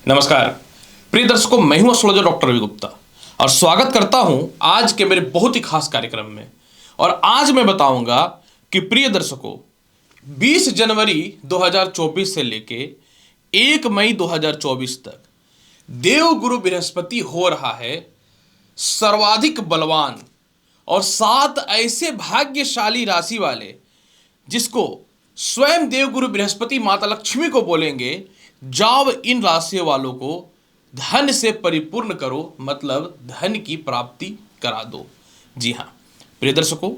नमस्कार प्रिय दर्शकों, मैं हूं एस्ट्रोलॉजर डॉक्टर रवि गुप्ता और स्वागत करता हूं आज के मेरे बहुत ही खास कार्यक्रम में। और आज मैं बताऊंगा कि प्रिय दर्शकों 20 जनवरी 2024 से लेके 1 मई 2024 तक देवगुरु बृहस्पति हो रहा है सर्वाधिक बलवान और 7 ऐसे भाग्यशाली राशि वाले जिसको स्वयं देवगुरु बृहस्पति माता लक्ष्मी को बोलेंगे, जाओ इन राशियों वालों को धन से परिपूर्ण करो, मतलब धन की प्राप्ति करा दो। जी हाँ प्रिय दर्शकों,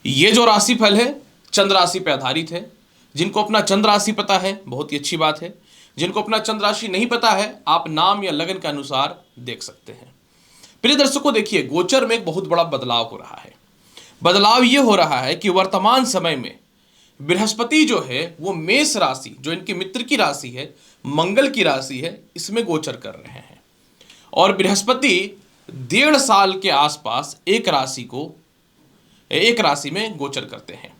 ये जो राशिफल है चंद्र राशि पर आधारित है। जिनको अपना चंद्र राशि पता है बहुत ही अच्छी बात है, जिनको अपना चंद्र राशि नहीं पता है आप नाम या लगन के अनुसार देख सकते हैं। प्रिय दर्शकों देखिए, गोचर में एक बहुत बड़ा बदलाव हो रहा है। बदलाव ये हो रहा है कि वर्तमान समय में बृहस्पति जो है वो मेष राशि, जो इनके मित्र की राशि है, मंगल की राशि है, इसमें गोचर कर रहे हैं। और बृहस्पति 1.5 साल के आसपास एक राशि में गोचर करते हैं।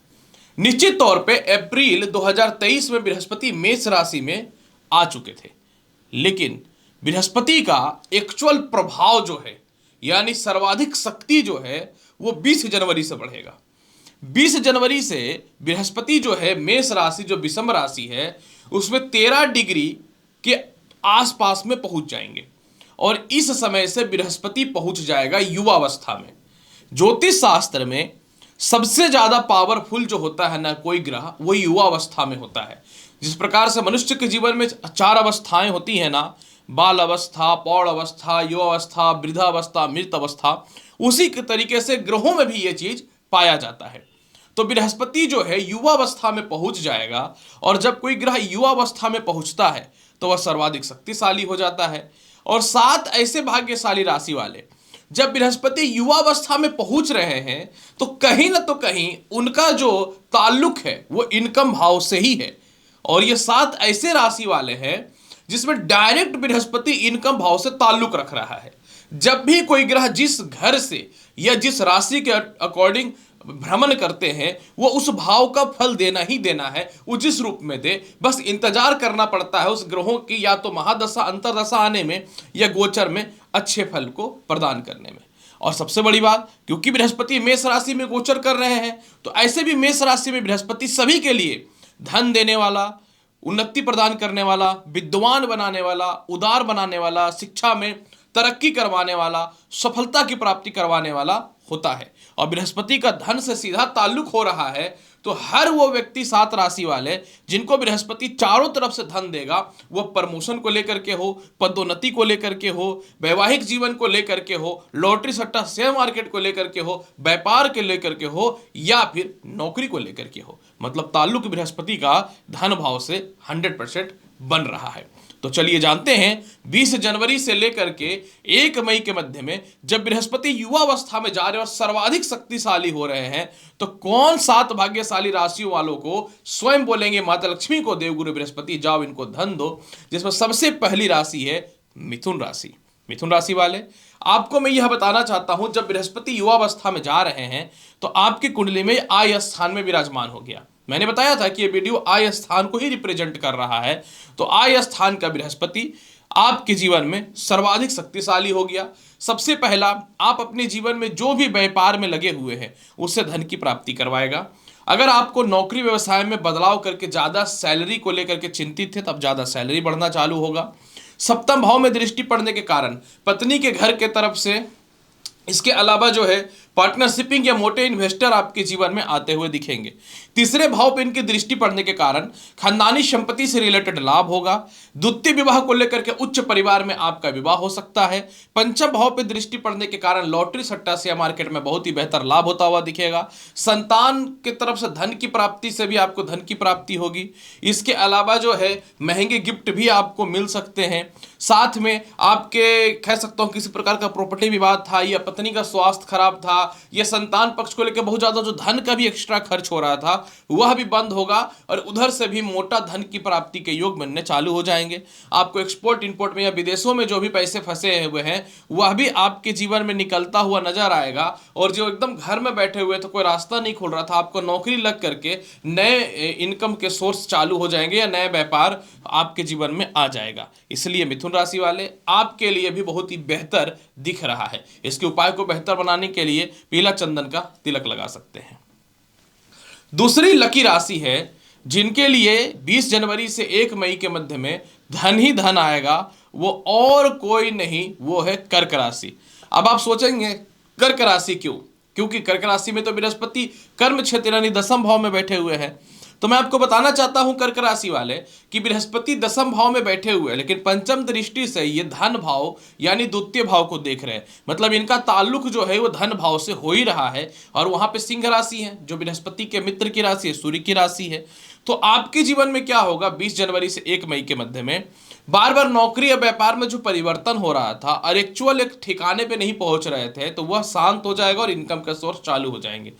निश्चित तौर पे अप्रैल 2023 में बृहस्पति मेष राशि में आ चुके थे, लेकिन बृहस्पति का एक्चुअल प्रभाव जो है यानी सर्वाधिक शक्ति जो है वो 20 जनवरी से बढ़ेगा। 20 जनवरी से बृहस्पति जो है मेष राशि, जो विषम राशि है, उसमें 13 डिग्री के आसपास में पहुंच जाएंगे। और इस समय से बृहस्पति पहुंच जाएगा युवावस्था में। ज्योतिष शास्त्र में सबसे ज्यादा पावरफुल जो होता है ना कोई ग्रह, वो युवावस्था में होता है। जिस प्रकार से मनुष्य के जीवन में 4 अवस्थाएं होती है ना, बाल अवस्था, पौड़ अवस्था, युवावस्था, वृद्धावस्था, मृत अवस्था, उसी के तरीके से ग्रहों में भी ये चीज पाया जाता है। तो बृहस्पति जो है युवावस्था में पहुंच जाएगा, और जब कोई ग्रह युवावस्था में पहुंचता है तो वह सर्वाधिक शक्तिशाली हो जाता है। और 7 ऐसे भाग्यशाली राशि वाले जब बृहस्पति युवावस्था में पहुंच रहे हैं तो कहीं ना तो कहीं उनका जो ताल्लुक है वो इनकम भाव से ही है। और ये 7 ऐसे राशि वाले हैं जिसमें डायरेक्ट बृहस्पति इनकम भाव से ताल्लुक रख रहा है। जब भी कोई ग्रह जिस घर से या जिस राशि के अकॉर्डिंग भ्रमण करते हैं वो उस भाव का फल देना ही देना है, वो जिस रूप में दे, बस इंतजार करना पड़ता है उस ग्रहों की या तो महादशा अंतरदशा आने में या गोचर में अच्छे फल को प्रदान करने में। और सबसे बड़ी बात, क्योंकि बृहस्पति मेष राशि में गोचर कर रहे हैं तो ऐसे भी मेष राशि में बृहस्पति सभी के लिए धन देने वाला, उन्नति प्रदान करने वाला, विद्वान बनाने वाला, उदार बनाने वाला, शिक्षा में तरक्की करवाने वाला, सफलता की प्राप्ति करवाने वाला होता है। और बृहस्पति का धन से सीधा ताल्लुक हो रहा है, तो हर वो व्यक्ति 7 राशि वाले जिनको बृहस्पति चारों तरफ से धन देगा, वो प्रमोशन को लेकर के हो, पदोन्नति को लेकर के हो, वैवाहिक जीवन को लेकर के हो, लॉटरी सट्टा शेयर मार्केट को लेकर के हो, व्यापार के लेकर के हो, या फिर नौकरी को लेकर के हो, मतलब ताल्लुक बृहस्पति का धन भाव से 100% बन रहा है। तो चलिए जानते हैं 20 जनवरी से लेकर के 1 मई के मध्य में जब बृहस्पति युवावस्था में जा रहे और सर्वाधिक शक्तिशाली हो रहे हैं तो कौन 7 भाग्यशाली राशियों वालों को स्वयं बोलेंगे माता लक्ष्मी को, देवगुरु बृहस्पति जाओ इनको धन दो। जिसमें सबसे पहली राशि है मिथुन राशि। मिथुन राशि वाले आपको मैं यह बताना चाहता हूं, जब बृहस्पति युवावस्था में जा रहे हैं तो आपकी कुंडली में आय स्थान में विराजमान हो गया। मैंने बताया था कि ये वीडियो आय स्थान को ही रिप्रेजेंट कर रहा है। तो आय स्थान का बृहस्पति आपके जीवन में सर्वाधिक शक्तिशाली हो गया। सबसे पहला, आप अपने जीवन में जो भी व्यापार में लगे हुए हैं उससे धन की प्राप्ति करवाएगा। अगर आपको नौकरी व्यवसाय में बदलाव करके ज़्यादा सैलरी को लेकर के चिंतित थे, तब ज़्यादा सैलरी बढ़ना चालू होगा। सप्तम भाव में दृष्टि पड़ने के कारण पत्नी के घर के तरफ से, इसके अलावा जो है पार्टनरशिपिंग या मोटे इन्वेस्टर आपके जीवन में आते हुए दिखेंगे। तीसरे भाव पर इनकी दृष्टि पड़ने के कारण खानदानी संपत्ति से रिलेटेड लाभ होगा। द्वितीय विवाह को लेकर के उच्च परिवार में आपका विवाह हो सकता है। पंचम भाव पर दृष्टि पड़ने के कारण लॉटरी सट्टा शेयर मार्केट में बहुत ही बेहतर लाभ होता हुआ दिखेगा। संतान की तरफ से धन की प्राप्ति से भी आपको धन की प्राप्ति होगी। इसके अलावा जो है महंगे गिफ्ट भी आपको मिल सकते हैं। साथ में आपके कह सकता हूँ किसी प्रकार का प्रॉपर्टी विवाद था या पत्नी का स्वास्थ्य खराब था या संतान पक्ष को लेकर बहुत ज्यादा जो धन का भी एक्स्ट्रा खर्च हो रहा था वह भी बंद होगा और उधर से भी मोटा धन की प्राप्ति के योग बनने चालू हो जाएंगे। आपको एक्सपोर्ट इंपोर्ट में या विदेशों में जो भी पैसे फंसे हुए हैं वह भी आपके जीवन में निकलता हुआ नजर आएगा। और जो एकदम घर में बैठे हुए थे, कोई रास्ता नहीं खुल रहा था, आपको नौकरी लग करके नए इनकम के सोर्स चालू हो जाएंगे या नए व्यापार आपके जीवन में आ जाएगा। इसलिए मिथुन राशि वाले आपके लिए भी बहुत ही बेहतर दिख रहा है। इसके उपाय को बेहतर बनाने के लिए पीला चंदन का तिलक लगा सकते हैं। दूसरी लकी राशि है जिनके लिए 20 जनवरी से 1 मई के मध्य में धन ही धन आएगा, वो और कोई नहीं, वो है कर्क राशि। अब आप सोचेंगे कर्क राशि क्यों? क्योंकि कर्क राशि में तो बृहस्पति कर्म क्षेत्र यानी दसम भाव में बैठे हुए हैं। तो मैं आपको बताना चाहता हूं कर्क राशि वाले कि बृहस्पति दसम भाव में बैठे हुए हैं, लेकिन पंचम दृष्टि से ये धन भाव यानी द्वितीय भाव को देख रहे हैं। मतलब इनका ताल्लुक जो है वो धन भाव से हो ही रहा है। और वहां पे सिंह राशि है जो बृहस्पति के मित्र की राशि है, सूर्य की राशि है। तो आपके जीवन में क्या होगा 20 जनवरी से 1 मई के मध्य में, बार बार नौकरी या व्यापार में जो परिवर्तन हो रहा था और एक्चुअल एक ठिकाने पे नहीं पहुंच रहे थे, तो वह शांत हो जाएगा और इनकम का सोर्स चालू हो जाएंगे।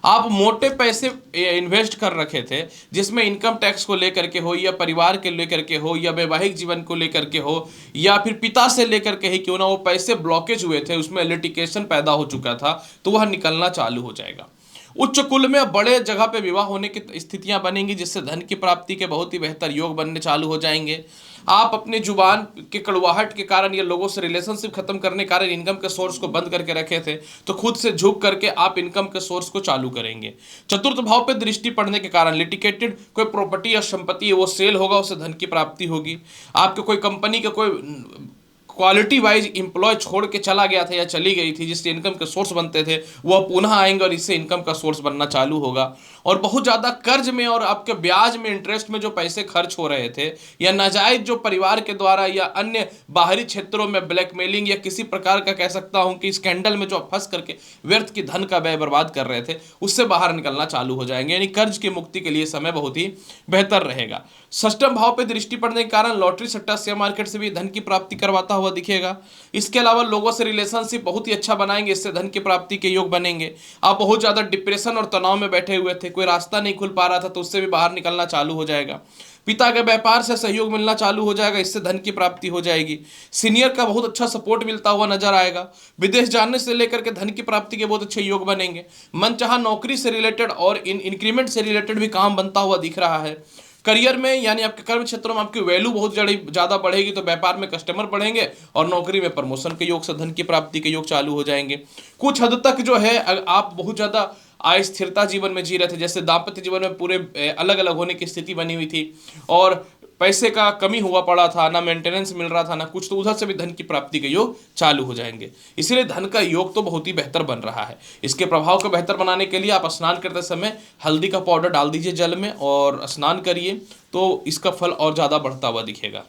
आप मोटे पैसे इन्वेस्ट कर रखे थे जिसमें इनकम टैक्स को लेकर के हो या परिवार के लेकर के हो या वैवाहिक जीवन को लेकर के हो या फिर पिता से लेकर के ही क्यों ना, वो पैसे ब्लॉकेज हुए थे, उसमें लिटिगेशन पैदा हो चुका था, तो वह निकलना चालू हो जाएगा। उच्च कुल में बड़े जगह पे विवाह होने की स्थितियां बनेंगी जिससे धन की प्राप्ति के बहुत ही बेहतर योग बनने चालू हो जाएंगे। आप अपने जुबान के कड़वाहट के कारण या लोगों से रिलेशनशिप खत्म करने के कारण इनकम के सोर्स को बंद करके रखे थे, तो खुद से झुक करके आप इनकम के सोर्स को चालू करेंगे। चतुर्थ भाव पे दृष्टि पड़ने के कारण लिटिगेटेड कोई प्रॉपर्टी या संपत्ति है वो सेल होगा, उससे धन की प्राप्ति होगी। आपके कोई कंपनी का कोई क्वालिटी वाइज इंप्लॉय छोड़ के चला गया था या चली गई थी जिससे इनकम के सोर्स बनते थे, वह पुनः आएंगे और इससे इनकम का सोर्स बनना चालू होगा। और बहुत ज़्यादा कर्ज में और आपके ब्याज में इंटरेस्ट में जो पैसे खर्च हो रहे थे या नाजायज जो परिवार के द्वारा या अन्य बाहरी क्षेत्रों में ब्लैकमेलिंग या किसी प्रकार का कह सकता हूं कि स्कैंडल में जो फंस करके व्यर्थ की धन का व्यय बर्बाद कर रहे थे, उससे बाहर निकलना चालू हो जाएंगे। यानी कर्ज की मुक्ति के लिए समय बहुत ही बेहतर रहेगा। षष्ठम भाव पे दृष्टि पड़ने के कारण लॉटरी सट्टा शेयर मार्केट से भी धन की प्राप्ति करवाता हुआ दिखेगा। इसके अलावा लोगों से रिलेशनशिप बहुत ही अच्छा बनाएंगे, इससे धन की प्राप्ति के योग बनेंगे। आप बहुत ज्यादा डिप्रेशन और तनाव में बैठे हुए थे, कोई रास्ता नहीं खुल पा रहा था, तो उससे भी बाहर निकलना चालू हो जाएगा। पिता के व्यापार से सहयोग मिलना चालू हो जाएगा, इससे धन की प्राप्ति हो जाएगी। सीनियर का बहुत अच्छा सपोर्ट मिलता हुआ नजर आएगा। विदेश जाने से लेकर के धन की प्राप्ति के बहुत अच्छे योग बनेंगे। मनचाहा नौकरी से रिलेटेड और इंक्रीमेंट से रिलेटेड भी काम बनता हुआ दिख रहा है। करियर में यानी आपके कर्म क्षेत्रों में आपकी वैल्यू बहुत ज़्यादा बढ़ेगी, तो व्यापार में कस्टमर बढ़ेंगे और नौकरी में प्रमोशन के योग से धन की प्राप्ति के योग चालू हो जाएंगे। कुछ हद तक जो है आप बहुत ज़्यादा अस्थिरता जीवन में जी रहे थे, जैसे दाम्पत्य जीवन में पूरे अलग अलग होने की स्थिति बनी हुई थी और पैसे का कमी हुआ पड़ा था, ना मेंटेनेंस मिल रहा था ना कुछ, तो उधर से भी धन की प्राप्ति के योग चालू हो जाएंगे। इसीलिए धन का योग तो बहुत ही बेहतर बन रहा है। इसके प्रभाव को बेहतर बनाने के लिए आप स्नान करते समय हल्दी का पाउडर डाल दीजिए जल में और स्नान करिए, तो इसका फल और ज़्यादा बढ़ता हुआ दिखेगा।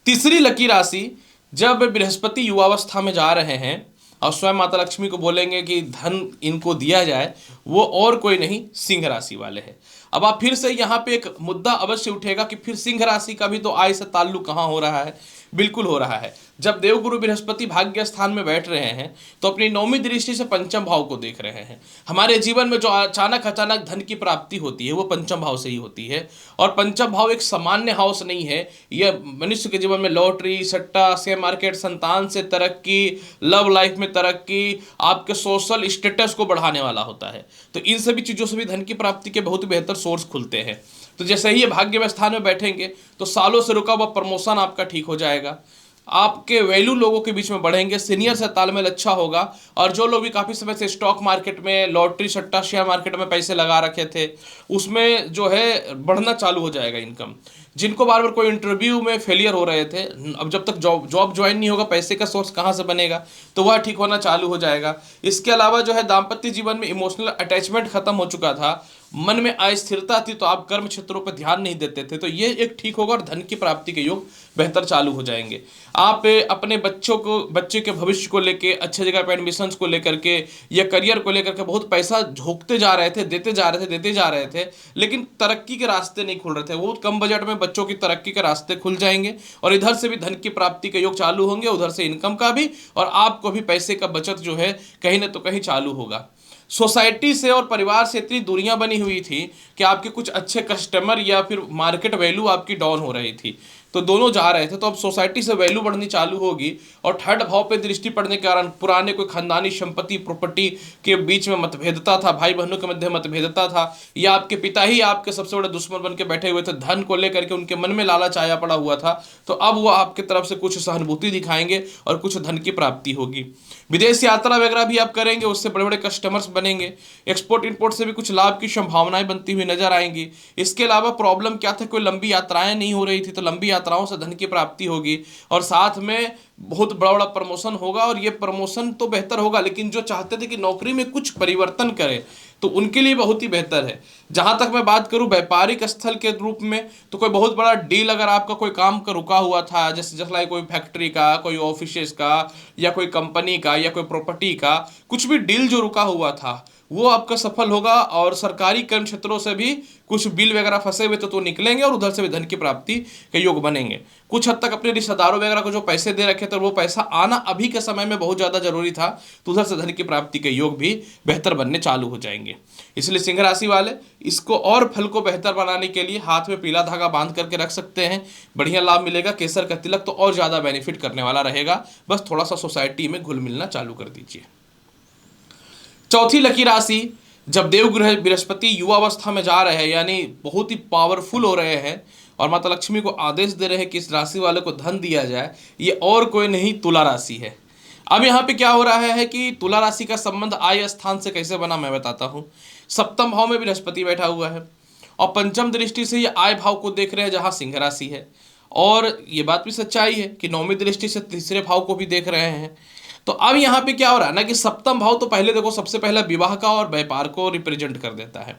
तीसरी लकी राशि, जब बृहस्पति युवावस्था में जा रहे हैं और स्वयं माता लक्ष्मी को बोलेंगे कि धन इनको दिया जाए, वो और कोई नहीं सिंह राशि वाले हैं। अब आप फिर से यहाँ पे एक मुद्दा अवश्य उठेगा कि फिर सिंह राशि का भी तो आय से ताल्लुक कहाँ हो रहा है? बिल्कुल हो रहा है। जब देवगुरु बृहस्पति भाग्य स्थान में बैठ रहे हैं तो अपनी नौवीं दृष्टि से पंचम भाव को देख रहे हैं। हमारे जीवन में जो अचानक धन की प्राप्ति होती है वो पंचम भाव से ही होती है। और पंचम भाव एक सामान्य हाउस नहीं है, यह मनुष्य के जीवन में लॉटरी, सट्टा, शेयर मार्केट, संतान से तरक्की, लव लाइफ में तरक्की, आपके सोशल स्टेटस को बढ़ाने वाला होता है। तो इन सभी चीज़ों से भी धन की प्राप्ति के बहुत बेहतर सोर्स खुलते हैं। तो जैसे ही ये भाग्य में स्थान में बैठेंगे तो सालों से रुका हुआ प्रमोशन आपका ठीक हो जाएगा। आपके वैल्यू लोगों के बीच में बढ़ेंगे, सीनियर से तालमेल अच्छा होगा। और जो लोग भी काफ़ी समय से स्टॉक मार्केट में, लॉटरी, सट्टा, शेयर मार्केट में पैसे लगा रखे थे, उसमें जो है बढ़ना चालू हो जाएगा इनकम। जिनको बार बार कोई इंटरव्यू में फेलियर हो रहे थे, अब जब तक जॉब ज्वाइन नहीं होगा पैसे का सोर्स कहाँ से बनेगा, तो वह ठीक होना चालू हो जाएगा। इसके अलावा जो है दाम्पत्य जीवन में इमोशनल अटैचमेंट खत्म हो चुका था, मन में अस्थिरता थी तो आप कर्म क्षेत्रों पर ध्यान नहीं देते थे, तो ये एक ठीक होगा और धन की प्राप्ति के योग बेहतर चालू हो जाएंगे। आप अपने बच्चे के भविष्य को लेके, अच्छे जगह पे एडमिशन को लेकर के या करियर को लेकर के बहुत पैसा झोंकते जा रहे थे, देते जा रहे थे, लेकिन तरक्की के रास्ते नहीं खुल रहे थे। बहुत कम बजट में बच्चों की तरक्की के रास्ते खुल जाएंगे और इधर से भी धन की प्राप्ति के योग चालू होंगे, उधर से इनकम का भी, और आपको भी पैसे का बचत जो है कहीं ना तो कहीं चालू होगा। सोसाइटी से और परिवार से इतनी दूरियां बनी हुई थी कि आपके कुछ अच्छे कस्टमर या फिर मार्केट वैल्यू आपकी डाउन हो रही थी, तो दोनों जा रहे थे, तो अब सोसाइटी से वैल्यू बढ़नी चालू होगी। और थर्ड भाव पे दृष्टि पड़ने के कारण पुराने कोई खानदानी संपत्ति प्रॉपर्टी के बीच में मतभेदता था, भाई बहनों के मध्य मतभेदता था, या आपके पिता ही आपके सबसे बड़े दुश्मन बन के बैठे हुए थे, धन को लेकर के उनके मन में लालच आया पड़ा हुआ था, तो अब वो आपकी तरफ से कुछ सहानुभूति दिखाएंगे और कुछ धन की प्राप्ति होगी। विदेश यात्रा वगैरह भी आप करेंगे, उससे बड़े बड़े कस्टमर्स बनेंगे। एक्सपोर्ट इंपोर्ट से भी कुछ लाभ की संभावनाएं बनती हुई नजर आएंगी। इसके अलावा प्रॉब्लम क्या था, कोई लंबी यात्राएं नहीं हो रही थी, तो लंबी यात्राओं से धन की प्राप्ति होगी और साथ में बहुत बड़ा बड़ा प्रमोशन होगा। और ये प्रमोशन तो बेहतर होगा, लेकिन जो चाहते थे कि नौकरी में कुछ परिवर्तन करें तो उनके लिए बहुत ही बेहतर है। जहां तक मैं बात करूं व्यापारिक स्थल के रूप में, तो कोई बहुत बड़ा डील अगर आपका कोई काम का रुका हुआ था, जैसे लाइक कोई फैक्ट्री का, कोई ऑफिसेस का, या कोई कंपनी का, या कोई प्रॉपर्टी का, कुछ भी डील जो रुका हुआ था वो आपका सफल होगा। और सरकारी कर्म क्षेत्रों से भी कुछ बिल वगैरह फंसे हुए तो निकलेंगे और उधर से भी धन की प्राप्ति के योग बनेंगे। कुछ हद तक अपने रिश्तेदारों वगैरह को जो पैसे दे रखे थे वो पैसा आना अभी के समय में बहुत ज़्यादा जरूरी था, तो उधर से धन की प्राप्ति के योग भी बेहतर बनने चालू हो जाएंगे। इसलिए सिंह राशि वाले इसको और फल को बेहतर बनाने के लिए हाथ में पीला धागा बांध करके रख सकते हैं, बढ़िया लाभ मिलेगा। केसर का तिलक तो और ज़्यादा बेनिफिट करने वाला रहेगा, बस थोड़ा सा सोसाइटी में घुल मिलना चालू कर दीजिए। चौथी लकी राशि, जब देवग्रह बृहस्पति युवावस्था में जा रहे हैं, यानी बहुत ही पावरफुल हो रहे हैं और माता लक्ष्मी को आदेश दे रहे हैं कि इस राशि वाले को धन दिया जाए, ये और कोई नहीं तुला राशि है। अब यहाँ पे क्या हो रहा है कि तुला राशि का संबंध आय स्थान से कैसे बना मैं बताता हूँ। सप्तम भाव में बृहस्पति बैठा हुआ है और पंचम दृष्टि से ये आय भाव को देख रहे हैं जहाँ सिंह राशि है, और ये बात भी सच्चाई है कि नौवीं दृष्टि से तीसरे भाव को भी देख रहे हैं। तो अब यहाँ पे क्या हो रहा है ना कि सप्तम भाव तो पहले देखो सबसे पहला विवाह का और व्यापार को रिप्रेजेंट कर देता है।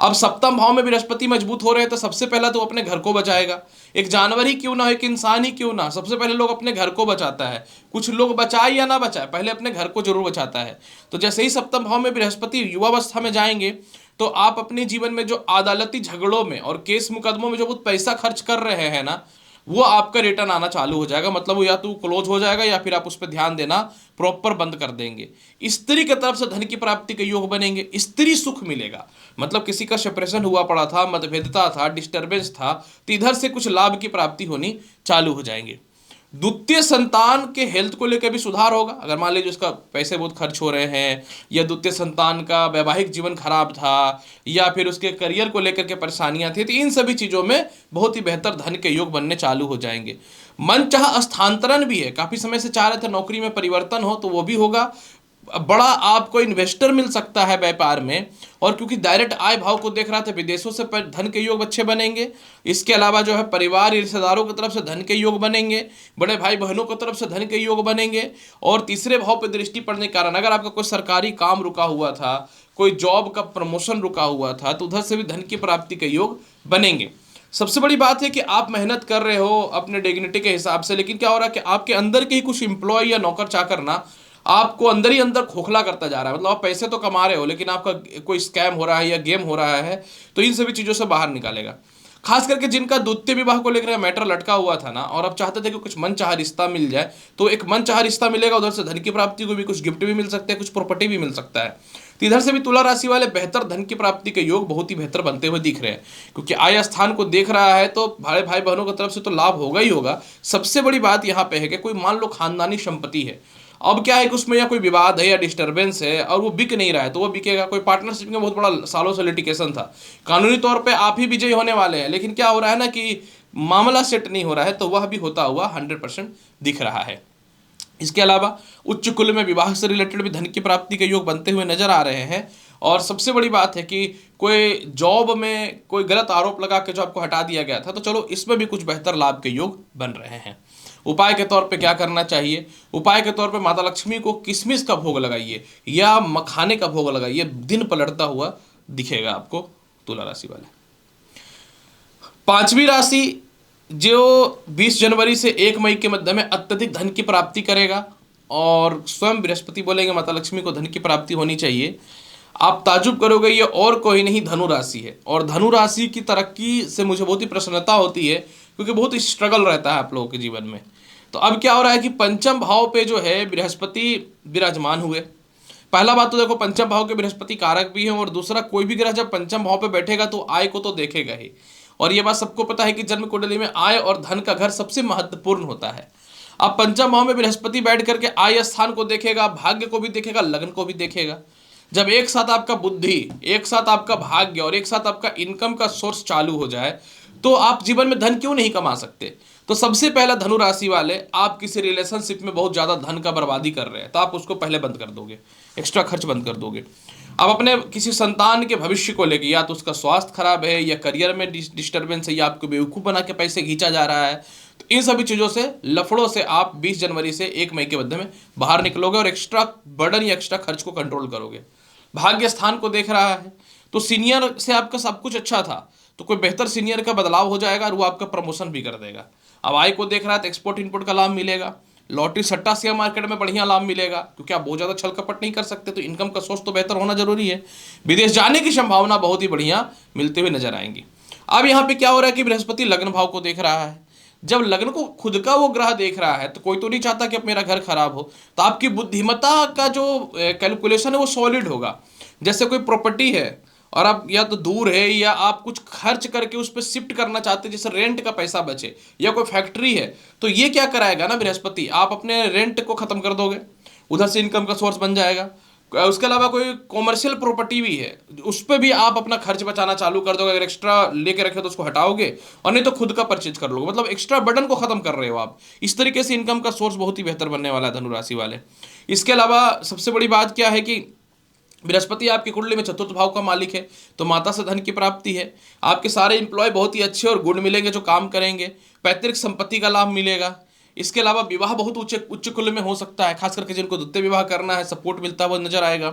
अब सप्तम भाव में बृहस्पति मजबूत हो रहे हैं तो सबसे पहला तो अपने घर को बचाएगा। एक जानवर ही क्यों ना, एक इंसान ही क्यों ना, सबसे पहले लोग अपने घर को बचाता है। कुछ लोग बचाए या ना बचाए, पहले अपने घर को जरूर बचाता है। तो जैसे ही सप्तम भाव में बृहस्पति युवावस्था में जाएंगे तो आप अपने जीवन में जो अदालती झगड़ों में और केस मुकदमों में जो बहुत पैसा खर्च कर रहे हैं ना, वो आपका रिटर्न आना चालू हो जाएगा। मतलब वो या तो क्लोज हो जाएगा या फिर आप उस पर ध्यान देना प्रॉपर बंद कर देंगे। स्त्री की तरफ से धन की प्राप्ति के योग बनेंगे, स्त्री सुख मिलेगा। मतलब किसी का सेपरेशन हुआ पड़ा था, मतभेदता था, डिस्टर्बेंस था, तो इधर से कुछ लाभ की प्राप्ति होनी चालू हो जाएंगे। द्वितीय संतान के हेल्थ को लेकर भी सुधार होगा। अगर मान लीजिए उसका पैसे बहुत खर्च हो रहे हैं, या द्वितीय संतान का वैवाहिक जीवन खराब था, या फिर उसके करियर को लेकर के परेशानियां थी, तो इन सभी चीज़ों में बहुत ही बेहतर धन के योग बनने चालू हो जाएंगे। मनचाहा स्थानांतरण भी है, काफ़ी समय से चाह रहे थे नौकरी में परिवर्तन हो तो वो भी होगा। बड़ा आपको इन्वेस्टर मिल सकता है व्यापार में, और क्योंकि डायरेक्ट आय भाव को देख रहा था विदेशों से धन के योग अच्छे बनेंगे। इसके अलावा जो है परिवार रिश्तेदारों की तरफ से धन के योग बनेंगे, बड़े भाई बहनों की तरफ से धन के योग बनेंगे। और तीसरे भाव पर दृष्टि पड़ने के कारण अगर आपका कोई सरकारी काम रुका हुआ था, कोई जॉब का प्रमोशन रुका हुआ था, तो उधर से भी धन की प्राप्ति के योग बनेंगे। सबसे बड़ी बात है कि आप मेहनत कर रहे हो अपने डिग्निटी के हिसाब से, लेकिन क्या हो रहा है कि आपके अंदर के ही कुछ एम्प्लॉय या नौकर चाकर ना आपको अंदर ही अंदर खोखला करता जा रहा है। मतलब आप पैसे तो कमा रहे हो लेकिन आपका कोई स्कैम हो रहा है या गेम हो रहा है, तो इन सभी चीज़ों से बाहर निकालेगा। खास करके जिनका द्वितीय विवाह को लेकर मैटर लटका हुआ था ना, और अब चाहते थे कि कुछ मन चाहा रिश्ता मिल जाए, तो एक मन चाहा रिश्ता मिलेगा, उधर से धन की प्राप्ति को भी, कुछ गिफ्ट भी मिल सकते हैं, कुछ प्रॉपर्टी भी मिल सकता है। तो इधर से भी तुला राशि वाले बेहतर धन की प्राप्ति के योग बहुत ही बेहतर बनते हुए दिख रहे हैं, क्योंकि आय स्थान को देख रहा है तो भाई भाई बहनों की तरफ से तो लाभ होगा ही होगा। सबसे बड़ी बात यहाँ पे है कि कोई मान लो खानदानी संपत्ति है, अब क्या है कि उसमें या कोई विवाद है या डिस्टर्बेंस है और वो बिक नहीं रहा है, तो वो बिकेगा। कोई पार्टनरशिप में बहुत बड़ा सालों से लिटिगेशन था, कानूनी तौर पे आप ही विजयी होने वाले हैं, लेकिन क्या हो रहा है ना कि मामला सेट नहीं हो रहा है, तो वह भी होता हुआ 100% दिख रहा है। इसके अलावा उच्च कुल में विवाह से रिलेटेड भी धन की प्राप्ति के योग बनते हुए नजर आ रहे हैं। और सबसे बड़ी बात है कि कोई जॉब में कोई गलत आरोप लगा के जो आपको हटा दिया गया था, तो चलो इसमें भी कुछ बेहतर लाभ के योग बन रहे हैं। उपाय के तौर पे क्या करना चाहिए? उपाय के तौर पे माता लक्ष्मी को किशमिश का भोग लगाइए या मखाने का भोग लगाइए, दिन पलटता हुआ दिखेगा आपको। तुला राशि वाले। पांचवी राशि जो 20 जनवरी से 1 मई के मध्य में अत्यधिक धन की प्राप्ति करेगा, और स्वयं बृहस्पति बोलेंगे माता लक्ष्मी को धन की प्राप्ति होनी चाहिए। आप ताजुब करोगे, ये और कोई नहीं धनु राशि है। और धनु राशि की तरक्की से मुझे बहुत ही प्रसन्नता होती है, क्योंकि बहुत ही स्ट्रगल रहता है आप लोगों के जीवन में। तो अब क्या हो रहा है कि पंचम भाव पे जो है बृहस्पति विराजमान हुए। पहला बात तो देखो, पंचम भाव के बृहस्पति कारक भी हैं, और दूसरा कोई भी ग्रह जब पंचम भाव पे बैठेगा तो आय को तो देखेगा ही। और ये बात सबको पता है कि जन्म कुंडली में आय और धन का घर सबसे महत्वपूर्ण होता है। अब पंचम भाव में बृहस्पति बैठ करके आय स्थान को देखेगा, भाग्य को भी देखेगा, लगन को भी देखेगा। जब एक साथ आपका बुद्धि, एक साथ आपका भाग्य और एक साथ आपका इनकम का सोर्स चालू हो जाए, तो आप जीवन में धन क्यों नहीं कमा सकते। तो सबसे पहला धनु राशि वाले, आप किसी रिलेशनशिप में बहुत ज़्यादा धन का बर्बादी कर रहे हैं, तो आप उसको पहले बंद कर दोगे, एक्स्ट्रा खर्च बंद कर दोगे। अब अपने किसी संतान के भविष्य को लेकर, या तो उसका स्वास्थ्य खराब है, या करियर में डिस्टर्बेंस है, या आपको बेवकूफ़ बना के पैसे खींचा जा रहा है, तो इन सभी चीज़ों से, लफड़ों से आप 20 जनवरी से 1 मई के मध्य में बाहर निकलोगे और एक्स्ट्रा बर्डन या एक्स्ट्रा खर्च को कंट्रोल करोगे। भाग्य स्थान को देख रहा है, तो सीनियर से आपका सब कुछ अच्छा था, तो कोई बेहतर सीनियर का बदलाव हो जाएगा और वो आपका प्रमोशन भी कर देगा। अब आय को देख रहा है तो एक्सपोर्ट इम्पोर्ट का लाभ मिलेगा, लॉटरी सट्टा शेयर मार्केट में बढ़िया लाभ मिलेगा, क्योंकि आप बहुत ज़्यादा छल कपट नहीं कर सकते, तो इनकम का सोर्स तो बेहतर होना जरूरी है। विदेश जाने की संभावना बहुत ही बढ़िया मिलते हुए नजर आएंगी। अब यहाँ पे क्या हो रहा है कि बृहस्पति लग्न भाव को देख रहा है। जब लग्न को खुद का वो ग्रह देख रहा है, तो कोई तो नहीं चाहता कि अब मेरा घर खराब हो, तो आपकी बुद्धिमत्ता का जो कैलकुलेशन है वो सॉलिड होगा। जैसे कोई प्रॉपर्टी है और आप या तो दूर है, या आप कुछ खर्च करके उस पर शिफ्ट करना चाहते हैं, जैसे रेंट का पैसा बचे, या कोई फैक्ट्री है, तो ये क्या कराएगा ना बृहस्पति, आप अपने रेंट को खत्म कर दोगे, उधर से इनकम का सोर्स बन जाएगा। उसके अलावा कोई कॉमर्शियल प्रॉपर्टी भी है, उस पर भी आप अपना खर्च बचाना चालू कर दोगे। अगर एक्स्ट्रा लेके रखे तो उसको हटाओगे, और नहीं तो खुद का परचेज कर लोगे, मतलब एक्स्ट्रा बर्डन को खत्म कर रहे हो आप। इस तरीके से इनकम का सोर्स बहुत ही बेहतर बनने वाला है धनु राशि वाले। इसके अलावा सबसे बड़ी बात क्या है कि बृहस्पति आपकी कुंडली में चतुर्थ भाव का मालिक है, तो माता से धन की प्राप्ति है। आपके सारे एम्प्लॉय बहुत ही अच्छे और गुण मिलेंगे जो काम करेंगे। पैतृक संपत्ति का लाभ मिलेगा। इसके अलावा विवाह बहुत उच्च कुल में हो सकता है, खास करके जिनको द्वितीय विवाह करना है, सपोर्ट मिलता हुआ नजर आएगा।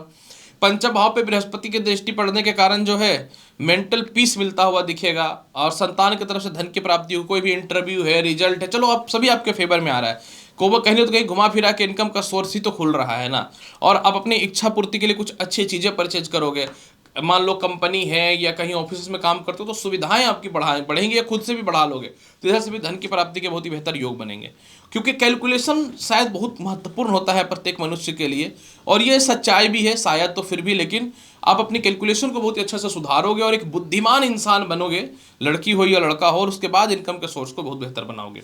पंचम भाव पे बृहस्पति की दृष्टि पड़ने के कारण जो है मेंटल पीस मिलता हुआ दिखेगा, और संतान की तरफ से धन की प्राप्ति हो, कोई भी इंटरव्यू है, रिजल्ट है, चलो अब सभी आपके फेवर में आ रहा है। को वो कहीं तो कहीं घुमा फिरा के इनकम का सोर्स ही तो खुल रहा है ना। और आप अपनी इच्छा पूर्ति के लिए कुछ अच्छी चीज़ें परचेज करोगे। मान लो कंपनी है या कहीं ऑफिस में काम करते हो, तो सुविधाएं आपकी बढ़ेंगी, या खुद से भी बढ़ा लोगे, तो इधर से भी धन की प्राप्ति के बहुत ही बेहतर योग बनेंगे। क्योंकि कैलकुलेशन शायद बहुत महत्वपूर्ण होता है प्रत्येक मनुष्य के लिए, और ये सच्चाई भी है शायद, तो फिर भी लेकिन आप अपनी कैलकुलेशन को बहुत ही अच्छे से सुधारोगे और एक बुद्धिमान इंसान बनोगे, लड़की हो या लड़का हो, और उसके बाद इनकम के सोर्स को बहुत बेहतर बनाओगे।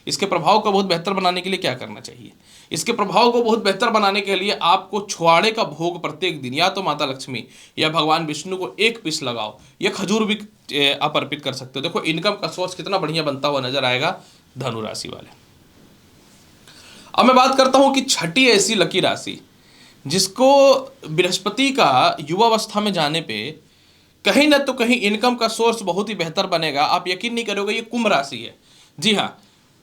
इसके प्रभाव को बहुत बेहतर बनाने के लिए क्या करना चाहिए? इसके प्रभाव को बहुत बेहतर बनाने के लिए आपको छुआड़े का भोग प्रत्येक दिन या तो माता लक्ष्मी या भगवान विष्णु को 1 पीस लगाओ, या खजूर भी आप अर्पित कर सकते हो। देखो इनकम का सोर्स कितना बढ़िया बनता हुआ नजर आएगा धनु राशि वाले। अब मैं बात करता हूं कि छठी ऐसी लकी राशि जिसको बृहस्पति का युवावस्था में जाने पे कहीं ना तो कहीं इनकम का सोर्स बहुत ही बेहतर बनेगा। आप यकीन नहीं करोगे, ये कुंभ राशि है। जी हाँ,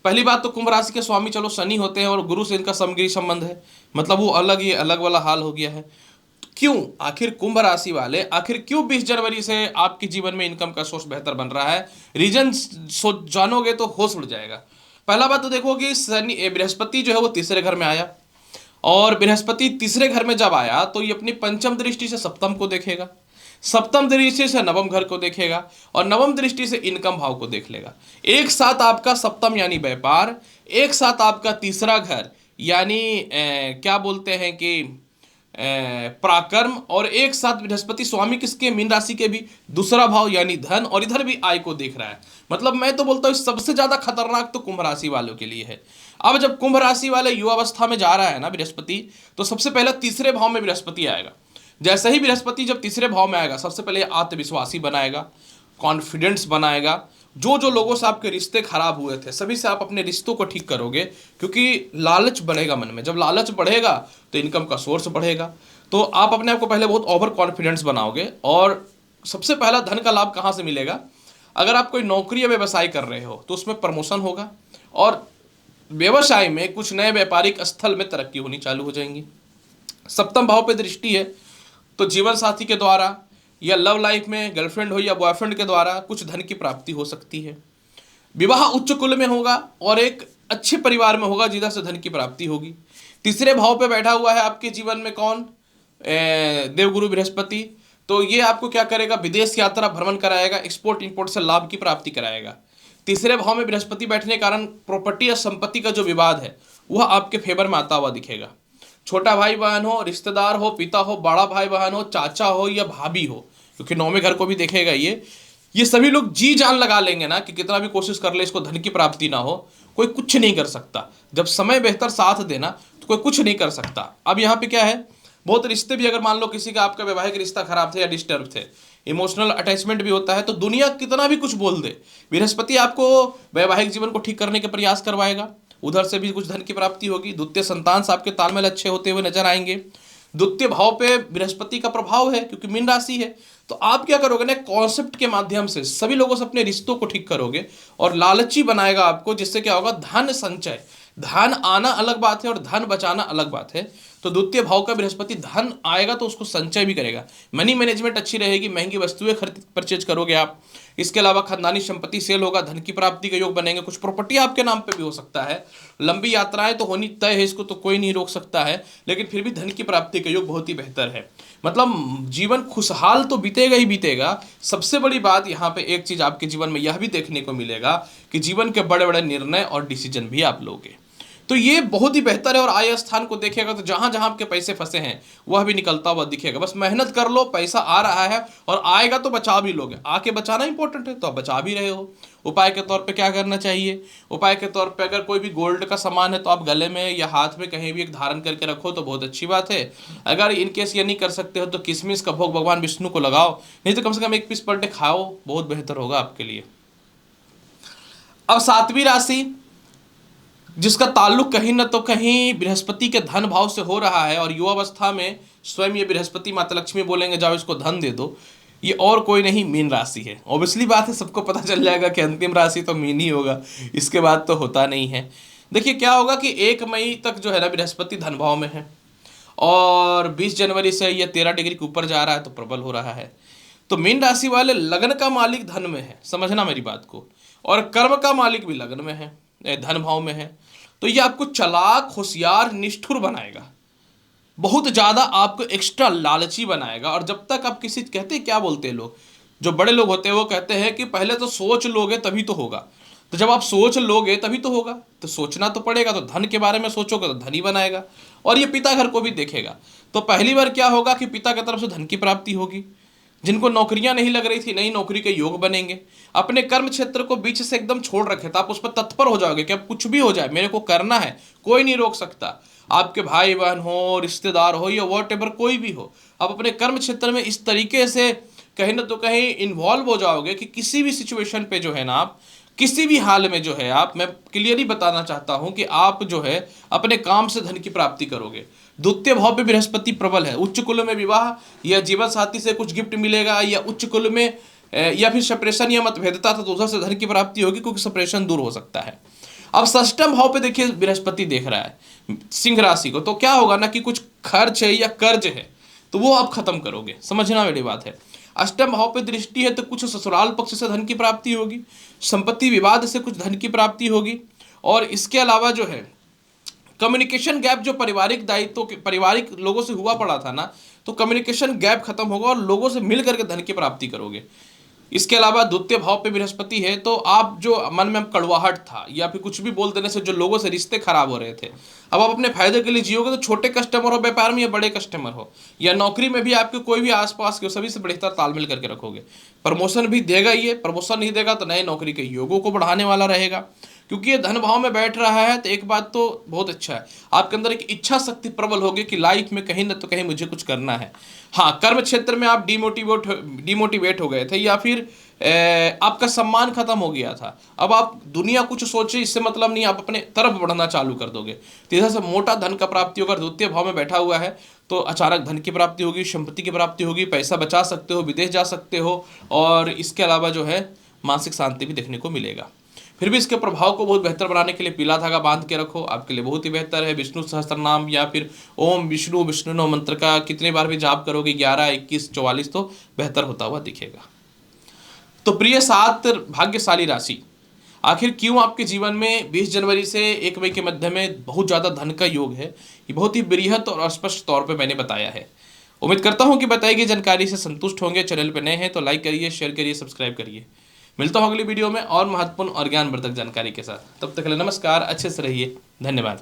पहली बात तो कुंभ राशि के स्वामी चलो शनि होते हैं, और गुरु से इनका समगिरी संबंध है, मतलब वो अलग, ये अलग वाला हाल हो गया है। तो क्यों आखिर कुंभ राशि वाले, आखिर क्यों 20 जनवरी से आपके जीवन में इनकम का सोर्स बेहतर बन रहा है? रीजन जानोगे तो होश उड़ जाएगा। पहला बात तो देखो कि शनि बृहस्पति जो है वो तीसरे घर में आया, और बृहस्पति तीसरे घर में जब आया तो ये अपनी पंचम दृष्टि से सप्तम को देखेगा, सप्तम दृष्टि से नवम घर को देखेगा, और नवम दृष्टि से इनकम भाव को देख लेगा। एक साथ आपका सप्तम यानी व्यापार, एक साथ आपका तीसरा घर यानी क्या बोलते हैं कि पराक्रम, और एक साथ बृहस्पति स्वामी किसके, मीन राशि के भी दूसरा भाव यानी धन, और इधर भी आय को देख रहा है। मतलब मैं तो बोलता हूँ सबसे ज्यादा खतरनाक तो कुंभ राशि वालों के लिए है। अब जब कुंभ राशि वाले युवावस्था में जा रहा है ना बृहस्पति, तो सबसे पहले तीसरे भाव में बृहस्पति आएगा। जैसे ही बृहस्पति जब तीसरे भाव में आएगा, सबसे पहले आत्मविश्वासी बनाएगा, कॉन्फिडेंस बनाएगा। जो जो लोगों से आपके रिश्ते खराब हुए थे, सभी से आप अपने रिश्तों को ठीक करोगे, क्योंकि लालच बढ़ेगा मन में। जब लालच बढ़ेगा तो इनकम का सोर्स बढ़ेगा। तो आप अपने आप को पहले बहुत ओवर कॉन्फिडेंस बनाओगे। और सबसे पहला धन का लाभ कहाँ से मिलेगा? अगर आप कोई नौकरी या व्यवसाय कर रहे हो तो उसमें प्रमोशन होगा, और व्यवसाय में कुछ नए व्यापारिक स्थल में तरक्की होनी चालू हो जाएंगी। सप्तम भाव पे दृष्टि है, तो जीवन साथी के द्वारा या लव लाइफ में गर्लफ्रेंड हो या बॉयफ्रेंड के द्वारा कुछ धन की प्राप्ति हो सकती है। विवाह उच्च कुल में होगा और एक अच्छे परिवार में होगा जिधर से धन की प्राप्ति होगी। तीसरे भाव पे बैठा हुआ है आपके जीवन में कौन? देवगुरु बृहस्पति। तो ये आपको क्या करेगा? विदेश यात्रा भ्रमण कराएगा, एक्सपोर्ट इंपोर्ट से लाभ की प्राप्ति कराएगा। तीसरे भाव में बृहस्पति बैठने के कारण प्रॉपर्टी या संपत्ति का जो विवाद है वह आपके फेवर में आता हुआ दिखेगा। छोटा भाई बहन हो, रिश्तेदार हो, पिता हो, बड़ा भाई बहन हो, चाचा हो या भाभी हो, क्योंकि नौवें घर को भी देखेगा ये सभी लोग जी जान लगा लेंगे ना कि कितना भी कोशिश कर ले इसको धन की प्राप्ति ना हो, कोई कुछ नहीं कर सकता। जब समय बेहतर साथ देना तो कोई कुछ नहीं कर सकता। अब यहाँ पे क्या है, बहुत रिश्ते भी, अगर मान लो किसी का आपका वैवाहिक रिश्ता खराब थे या डिस्टर्ब थे, इमोशनल अटैचमेंट भी होता है, तो दुनिया कितना भी कुछ बोल दे, बृहस्पति आपको वैवाहिक जीवन को ठीक करने के प्रयास करवाएगा। उधर से भी कुछ धन की प्राप्ति होगी। द्वितीय संतान से आपके तालमेल अच्छे होते हुए नजर आएंगे। द्वितीय भाव पे बृहस्पति का प्रभाव है क्योंकि मीन राशि है। तो आप क्या करोगे ना, कॉन्सेप्ट के माध्यम से सभी लोगों से अपने रिश्तों को ठीक करोगे और लालची बनाएगा आपको, जिससे क्या होगा, धन संचय, धन आना अलग बात है और धन बचाना अलग बात है। तो द्वितीय भाव का बृहस्पति धन आएगा तो उसको संचय भी करेगा, मनी मैनेजमेंट अच्छी रहेगी, महंगी वस्तुएं खरीद परचेज करोगे आप। इसके अलावा खानदानी संपत्ति सेल होगा, धन की प्राप्ति के योग बनेंगे। कुछ प्रॉपर्टी आपके नाम पे भी हो सकता है। लंबी यात्राएं तो होनी तय है, इसको तो कोई नहीं रोक सकता है, लेकिन फिर भी धन की प्राप्ति के योग बहुत ही बेहतर है। मतलब जीवन खुशहाल तो बीतेगा ही बीतेगा। सबसे बड़ी बात यहाँ पे एक चीज आपके जीवन में यह भी देखने को मिलेगा कि जीवन के बड़े बड़े निर्णय और डिसीजन भी आप लोगे। तो ये बहुत ही बेहतर है। और आय स्थान को देखेगा तो जहां जहां आपके पैसे फंसे हैं वह भी निकलता हुआ दिखेगा। बस मेहनत कर लो, पैसा आ रहा है और आएगा तो बचा भी लोगे। आके बचाना इंपॉर्टेंट है तो आप बचा भी रहे हो। उपाय के तौर पे क्या करना चाहिए? उपाय के तौर पे अगर कोई भी गोल्ड का सामान है तो आप गले में या हाथ में कहीं भी एक धारण करके रखो तो बहुत अच्छी बात है। अगर इनकेस ये नहीं कर सकते हो तो किशमिश का भोग भगवान विष्णु को लगाओ, नहीं तो कम से कम एक पीस पर डे खाओ, बहुत बेहतर होगा आपके लिए। अब सातवीं राशि जिसका ताल्लुक कहीं न तो कहीं बृहस्पति के धन भाव से हो रहा है और युवावस्था में स्वयं ये बृहस्पति माता लक्ष्मी बोलेंगे जाओ इसको धन दे दो, ये और कोई नहीं मीन राशि है। ऑब्वियसली बात है, सबको पता चल जाएगा कि अंतिम राशि तो मीन ही होगा, इसके बाद तो होता नहीं है। देखिए क्या होगा कि 1 मई तक जो है ना बृहस्पति धन भाव में है और 20 जनवरी से यह 13 डिग्री के ऊपर जा रहा है तो प्रबल हो रहा है। तो मीन राशि वाले लग्न का मालिक धन में है, समझना मेरी बात को, और कर्म का मालिक भी लग्न में है, धन भाव में है। तो ये आपको चालाक, होशियार, निष्ठुर बनाएगा, बहुत ज्यादा आपको एक्स्ट्रा लालची बनाएगा। और जब तक आप किसी, कहते क्या बोलते हैं लोग, जो बड़े लोग होते हैं वो कहते हैं कि पहले तो सोच लोगे तभी तो होगा। तो जब आप सोच लोगे तभी तो होगा, तो सोचना तो पड़ेगा। तो धन के बारे में सोचोगे तो धन ही बनाएगा। और ये पिता घर को भी देखेगा। तो पहली बार क्या होगा कि पिता की तरफ से धन की प्राप्ति होगी। जिनको नौकरियां नहीं लग रही थी, नई नौकरी के योग बनेंगे। अपने कर्म क्षेत्र को बीच से एकदम छोड़ रखे तो आप उस पर तत्पर हो जाओगे कि अब कुछ भी हो जाए मेरे को करना है, कोई नहीं रोक सकता। आपके भाई बहन हो, रिश्तेदार हो या वॉट एवर कोई भी हो, आप अपने कर्म क्षेत्र में इस तरीके से कहीं ना तो कहीं इन्वॉल्व हो जाओगे कि किसी भी सिचुएशन पे जो है ना, आप किसी भी हाल में जो है आप, मैं क्लियरली बताना चाहता हूं कि आप जो है अपने काम से धन की प्राप्ति करोगे। द्वितीय भाव पे बृहस्पति प्रबल है। उच्च कुल में विवाह या जीवन साथी से कुछ गिफ्ट मिलेगा, या उच्च कुल में या फिर सेपरेशन या मतभेदता था तो उधर से धन की प्राप्ति होगी क्योंकि सेपरेशन दूर हो सकता है। अब षष्ठम भाव पे देखिए बृहस्पति देख रहा है सिंह राशि को, तो क्या होगा ना कि कुछ खर्च है या कर्ज है तो वो आप खत्म करोगे, समझना मेरी बात है। अष्टम भाव पे दृष्टि है तो कुछ ससुराल पक्ष से धन की प्राप्ति होगी, संपत्ति विवाद से कुछ धन की प्राप्ति होगी। और इसके अलावा जो है कम्युनिकेशन गैप, जो पारिवारिक दायित्व के पारिवारिक लोगों से हुआ पड़ा था ना, तो कम्युनिकेशन गैप खत्म होगा और लोगों से मिल करके धन की प्राप्ति करोगे। इसके अलावा द्वितीय भाव पे बृहस्पति है तो आप जो मन में कड़वाहट था या फिर कुछ भी बोल देने से जो लोगों से रिश्ते खराब हो रहे थे, अब आप अपने फायदे के लिए जियोगे। तो छोटे कस्टमर हो व्यापार में या बड़े कस्टमर हो या नौकरी में भी, आपके कोई भी आसपास के सभी से बेहतर तालमेल करके रखोगे। प्रमोशन भी देगा, ये प्रमोशन नहीं देगा तो नए नौकरी के योगों को बढ़ाने वाला रहेगा। क्योंकि ये धन भाव में बैठ रहा है तो एक बात तो बहुत अच्छा है, आपके अंदर एक इच्छा शक्ति प्रबल होगी कि लाइफ में कहीं ना तो कहीं मुझे कुछ करना है। हाँ, कर्म क्षेत्र में आप डिमोटिवेट हो गए थे या फिर आपका सम्मान खत्म हो गया था, अब आप दुनिया कुछ सोचे इससे मतलब नहीं, आप अपने तरफ बढ़ना चालू कर दोगे। तो इधर से मोटा धन का प्राप्ति होगा। द्वितीय भाव में बैठा हुआ है तो अचानक धन की प्राप्ति होगी, संपत्ति की प्राप्ति होगी, पैसा बचा सकते हो, विदेश जा सकते हो और इसके अलावा जो है मानसिक शांति भी देखने को मिलेगा। फिर भी इसके प्रभाव को बहुत बेहतर बनाने के लिए पीला धागा बांध के रखो, आपके लिए बहुत ही बेहतर है। विष्णु सहस्त्र नाम या फिर ओम विष्णु विष्णु नो मंत्र का कितने बार भी जाप करोगे, 11, 21, 44, तो बेहतर होता हुआ दिखेगा। तो प्रिय 7 भाग्यशाली राशि, आखिर क्यों आपके जीवन में 20 जनवरी से 1 मई के मध्य में बहुत ज़्यादा धन का योग है, ये बहुत ही बृहत और स्पष्ट तौर पे मैंने बताया है। उम्मीद करता हूँ कि बताई गई जानकारी से संतुष्ट होंगे। चैनल पर नए हैं तो लाइक करिए, शेयर करिए, सब्सक्राइब करिए। मिलता हूँ अगली वीडियो में और महत्वपूर्ण और ज्ञानवर्धक जानकारी के साथ। तब तक के लिए नमस्कार, अच्छे से रहिए, धन्यवाद।